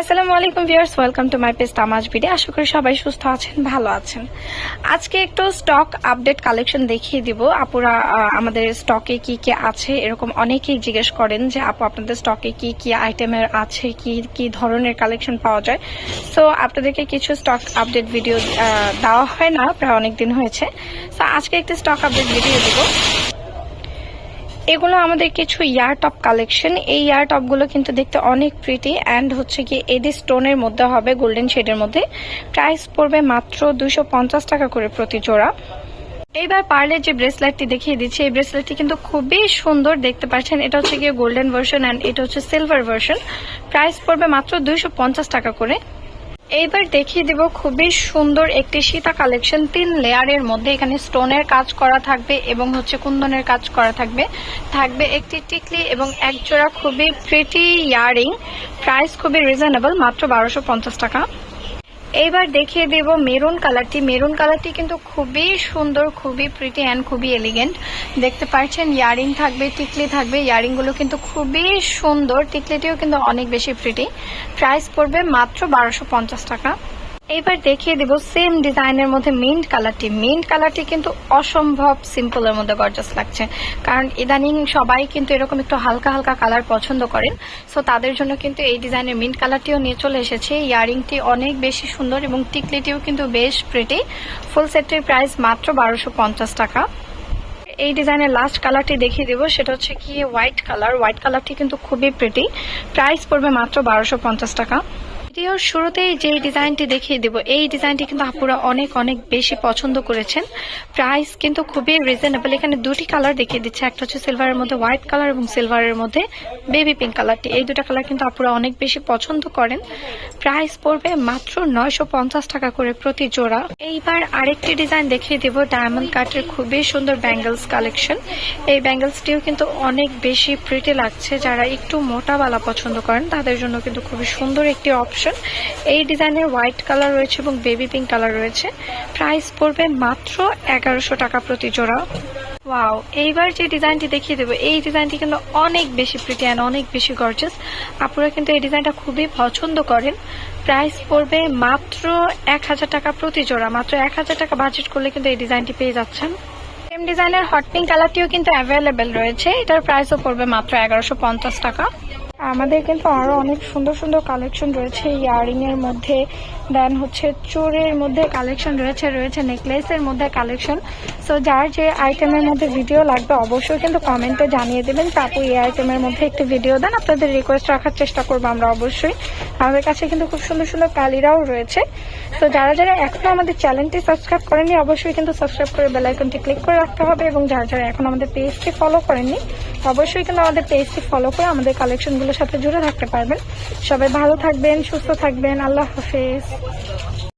আসসালামু আলাইকুম viewers, welcome to my page তামাজ ভিডিও। আশা করি সবাই সুস্থ আছেন, ভালো আছেন। আজকে একটু স্টক আপডেট কালেকশন দেখিয়ে দিব। আপুরা আমাদের স্টকে কি কি আছে এরকম অনেকেই জিজ্ঞেস করেন যে আপু আপনাদের স্টকে কি কি আইটেমের আছে, কি কি ধরনের কালেকশন পাওয়া যায়। সো আপনাদেরকে কিছু স্টক আপডেট ভিডিও দেওয়া হয় না, প্রায় অনেক দিন হয়েছে। সো আজকে একটি স্টক আপডেট ভিডিও দিব। এগুলো আমাদের কিছু ইয়ার টপ কালেকশন। এই ইয়ার টপ গুলো কিন্তু দেখতে অনেক প্রিটি অ্যান্ড হচ্ছে কি এডি স্টোনের মধ্যে হবে, গোল্ডেন শেডের মধ্যে। প্রাইস পড়বে মাত্র 250 টাকা করে প্রতি জোড়া। এইবার পার্লের যে ব্রেসলেটটি দেখিয়ে দিচ্ছি, এই ব্রেসলেটটি কিন্তু খুবই সুন্দর, দেখতে পাচ্ছেন। এটা হচ্ছে গিয়ে গোল্ডেন ভার্সন অ্যান্ড এটা হচ্ছে সিলভার ভার্সন। প্রাইস পড়বে মাত্র 250 টাকা করে। এইবার দেখিয়ে দিব খুবই সুন্দর একটি সীতা কালেকশন, 3 লেয়ারের মধ্যে। এখানে স্টোনের কাজ করা থাকবে এবং হচ্ছে কুন্দনের কাজ করা থাকবে। থাকবে একটি টিকলি এবং এক জোড়া খুবই প্রিটি ইয়ারিং। প্রাইস খুবই রিজনেবল, মাত্র 1250 টাকা। এইবার দেখিয়ে দেব মেরুন কালারটি। মেরুন কালারটি কিন্তু খুবই সুন্দর, খুবই প্রিটি অ্যান্ড খুবই এলিগেন্ট। দেখতে পাচ্ছেন ইয়ারিং থাকবে, টিকলি থাকবে। ইয়ারিং গুলো কিন্তু খুবই সুন্দর, টিকলিটিও কিন্তু অনেক বেশি প্রিটি। প্রাইস পড়বে মাত্র 1250 টাকা। এইবার দেখিয়ে দিব সেম ডিজাইনের মধ্যে মিন্ট কালারটি। মিন্ট কালারটি কিন্তু অসম্ভব সিম্পলের মধ্যে গর্জাস লাগছে, কারণ ইদানিং সবাই কিন্তু এরকম একটু হালকা হালকা কালার পছন্দ করেন। সো তাদের জন্য কিন্তু এই ডিজাইনের মিন্ট কালারটিও নিয়ে চলে এসেছে। ইয়ারিংটি অনেক বেশি সুন্দর এবং টিকলিটিও কিন্তু বেশ প্রিটি। ফুল সেটটির প্রাইস মাত্র 1250 টাকা। এই ডিজাইনের লাস্ট কালারটি দেখিয়ে দেবো, সেটা হচ্ছে কি হোয়াইট কালার। হোয়াইট কালারটি কিন্তু খুবই প্রিটি। প্রাইস পড়বে মাত্র 1250 টাকা। ভিডিওর শুরুতেই যে ডিজাইনটি দেখিয়ে দেব, এই ডিজাইনটি কিন্তু আপুরা অনেক অনেক বেশি পছন্দ করেছেন। প্রাইস কিন্তু খুবই রিজনেবল। এখানে দুটি কালার দেখিয়ে দিচ্ছে, একটা হচ্ছে সিলভারের মধ্যে হোয়াইট কালার এবং সিলভারের মধ্যে বেবি পিঙ্ক কালারটি। এই দুটো কালার কিন্তু আপুরা অনেক বেশি পছন্দ করেন। প্রাইস পড়বে মাত্র 950 টাকা করে প্রতি জোড়া। এইবার আরেকটি ডিজাইন দেখিয়ে দেব, ডায়মন্ড কাটের খুবই সুন্দর ব্যাঙ্গেলস কালেকশন। এই ব্যাঙ্গেলসটিও কিন্তু অনেক বেশি প্রিটি লাগছে। যারা একটু মোটা বালা পছন্দ করেন তাদের জন্য কিন্তু খুবই সুন্দর একটি অপশন। এই ডিজাইনের হোয়াইট কালার রয়েছে এবং বেবি পিঙ্ক কালার রয়েছে। প্রাইস পড়বে মাত্র 1100 টাকা প্রতি জোড়া। ওয়াও, এইবার যে ডিজাইনটি দেখিয়ে দেবো, এই ডিজাইনটি কিন্তু অনেক বেশি প্রিটি অ্যান্ড অনেক বেশি গর্জিয়াস। আপনারা কিন্তু এই ডিজাইনটা খুবই পছন্দ করেন। প্রাইস পড়বে মাত্র 1000 টাকা প্রতি জোড়া। মাত্র 1000 টাকা বাজেট করলে কিন্তু এই ডিজাইনটি পেয়ে যাচ্ছেন। সেম ডিজাইনের হট পিঙ্ক কালারটিও কিন্তু অ্যাভেলেবেল রয়েছে। এটার প্রাইসও পড়বে মাত্র 1150 টাকা। আমাদের কিন্তু আরো অনেক সুন্দর সুন্দর কালেকশন রয়েছে ইয়ারিং এর মধ্যে, দেন হচ্ছে চুড়ির মধ্যে কালেকশন রয়েছে নেকলেসের মধ্যে কালেকশন। সো যার যে আইটেমের মধ্যে ভিডিও লাগবে অবশ্যই কিন্তু কমেন্টে জানিয়ে দেবেন, তারপর এই আইটেমের মধ্যে একটি ভিডিও দেন। আপনাদের রিকোয়েস্ট রাখার চেষ্টা করবো আমরা অবশ্যই। আমাদের কাছে কিন্তু খুব সুন্দর সুন্দর কালিরাও রয়েছে। তো যারা যারা এখনো আমাদের চ্যানেলটি সাবস্ক্রাইব করেননি অবশ্যই কিন্তু সাবস্ক্রাইব করে বেল আইকনটি ক্লিক করে রাখতে হবে, এবং যারা যারা এখন আমাদের পেজটি ফলো করেননি অবশ্যই কিন্তু আমাদের পেজটি ফলো করে আমাদের কালেকশনগুলোর সাথে জুড়ে থাকতে পারবেন। সবাই ভালো থাকবেন, সুস্থ থাকবেন। আল্লাহ হাফেজ।